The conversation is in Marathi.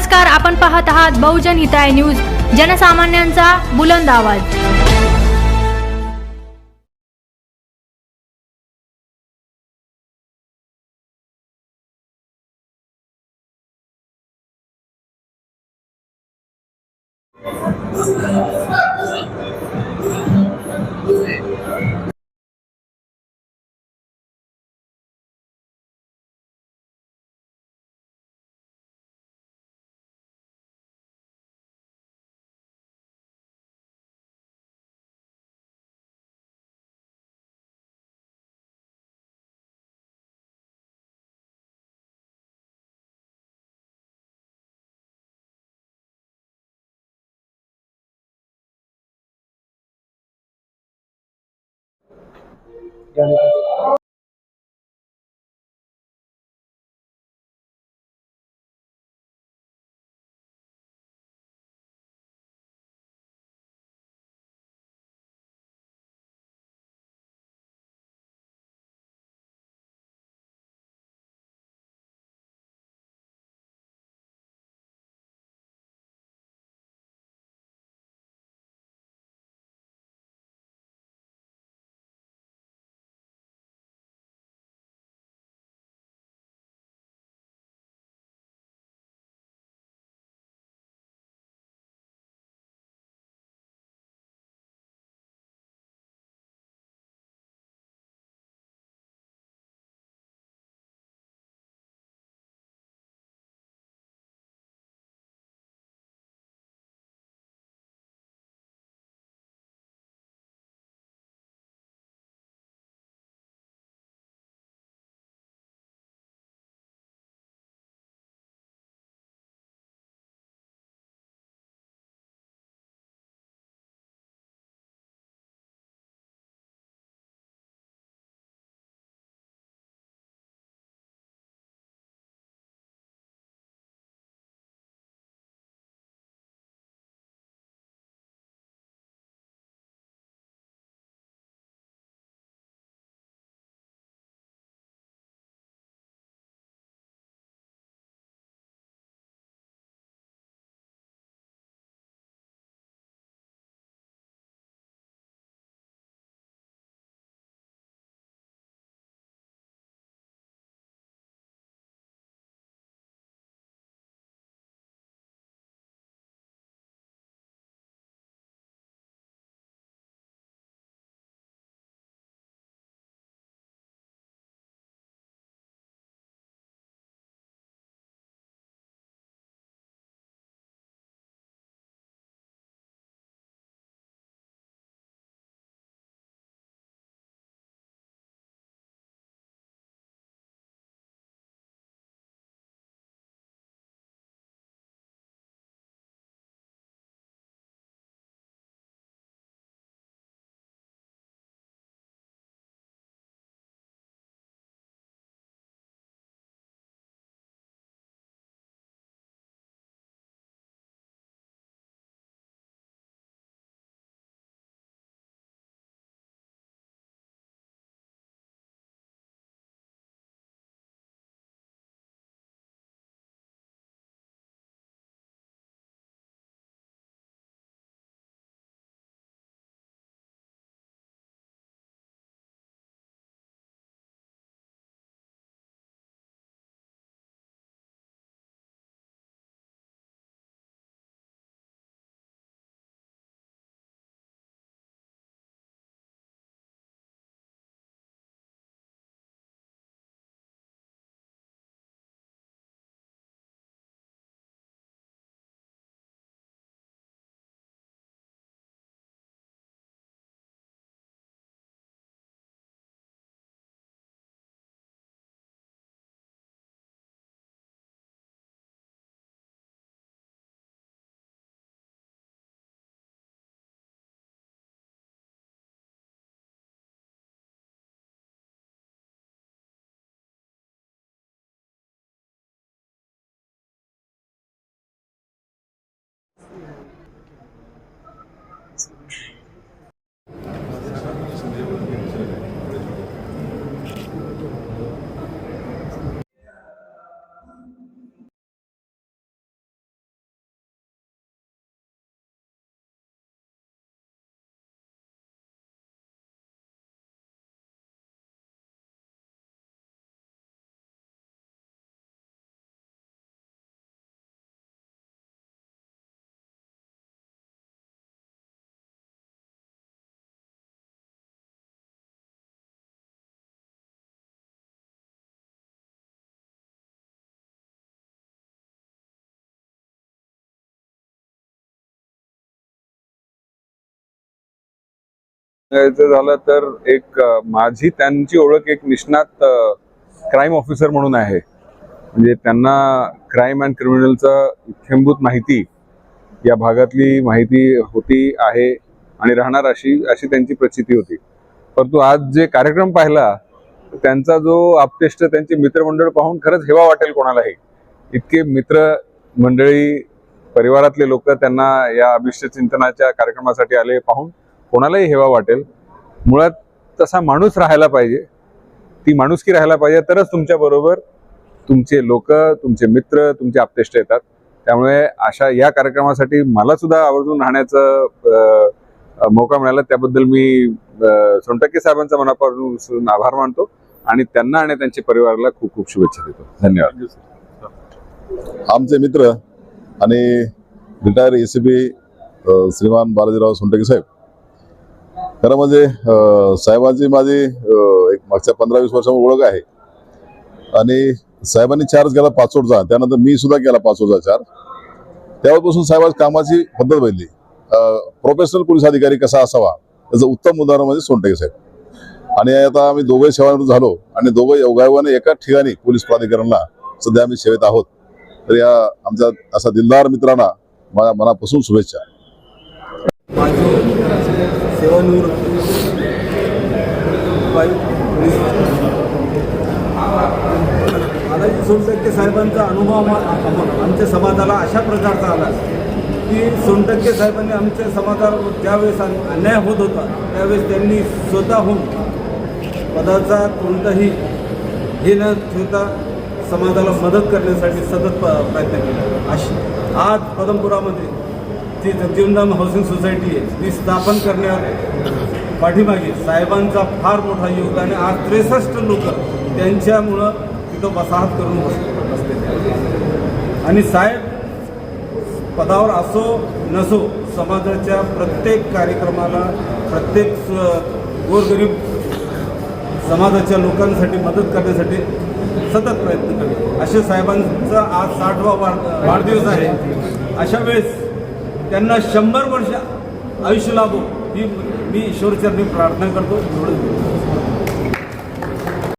नमस्कार, आपण पाहत आहात बहुजन हिताय न्यूज, जनसामान्यांचा बुलंद आवाज। सांगायचं झालं तर एक माझी त्यांची ओळख एक निष्णात क्राईम ऑफिसर म्हणून आहे. म्हणजे त्यांना क्राईम अँड क्रिमिनलचं इत्थंभूत माहिती, या भागातली माहिती होती आहे आणि राहणार अशी त्यांची प्रचिती होती. परंतु आज जे कार्यक्रम पाहिला, त्यांचा जो आपतेष्ट त्यांचे मित्रमंडळ पाहून खरंच हेवा वाटेल कोणालाही. इतके मित्र मंडळी, परिवारातले लोक त्यांना या अभिष्ट चिंतनाच्या कार्यक्रमासाठी आले पाहून कोणालाही हेवा वाटेल. मुळात तसा माणूस राहायला पाहिजे, ती माणुसकी राहायला पाहिजे, तरच तुमच्या बरोबर तुमचे लोक, तुमचे मित्र, तुमचे आपतेष्ट येतात. त्यामुळे अशा या कार्यक्रमासाठी मला सुद्धा आवर्जून राहण्याचा मौका मिळाला, त्याबद्दल मी सोनटक्के साहेबांचा मनापासून आभार मानतो आणि त्यांना आणि त्यांच्या परिवाराला खूप खूप शुभेच्छा देतो. धन्यवाद. आमचे मित्र आणि रिटायर ACP श्रीमान बालाजीराव सोनटक्के साहेब, खरं म्हणजे साहेबांची माझी एक मागच्या 15-20 वर्षांची ओळख आहे आणि साहेबांनी चार्ज केला पाचोडचा, त्यानंतर मी सुद्धा केला पाचोडचा चार्ज. तेव्हापासून साहेबांची कामाची पद्धत बदलली. प्रोफेशनल पोलीस अधिकारी कसा असावा त्याचं उत्तम उदाहरण म्हणजे सोनटक्के साहेब. आणि आता आम्ही दोघंही सेवानिवृत्त झालो आणि दोघं योगायोगाने एकाच ठिकाणी पोलीस प्राधिकरणाला सध्या आम्ही सेवेत आहोत. तर या आमच्या असा दिलदार मित्रांना माझ्या मनापासून शुभेच्छा. सेवानिवृत्त बालाजी सोनटक्के साहेबांचा अनुभव आमच्या समाजाला अशा प्रकारचा आला की सोनटक्के साहेबांनी आमच्या समाजावर ज्यावेळेस अन्याय होत होता त्यावेळेस त्यांनी स्वतःहून पदाचा कोणताही हे न ठेवता समाजाला मदत करण्यासाठी सतत प्रयत्न केला. आज पदमपुरामध्ये जी जगजीवनराम हाऊसिंग सोसायटी आहे ती स्थापन करण्यात पाठीमागे साहेबांचा फार मोठा योगदान आहे. आज 63 लोक त्यांच्यामुळं तिथं वसाहत करून बसलेले आणि साहेब पदावर असो नसो समाजाच्या प्रत्येक कार्यक्रमाला, प्रत्येक गोरगरीब समाजाच्या लोकांसाठी मदत करण्यासाठी सतत प्रयत्न करतात. असे साहेबांचा आज 60वा वाढदिवस आहे. अशा वेळेस त्यांना 100 वर्ष आयुष्य लाभो ही मी ईश्वरचरणी प्रार्थना करतो.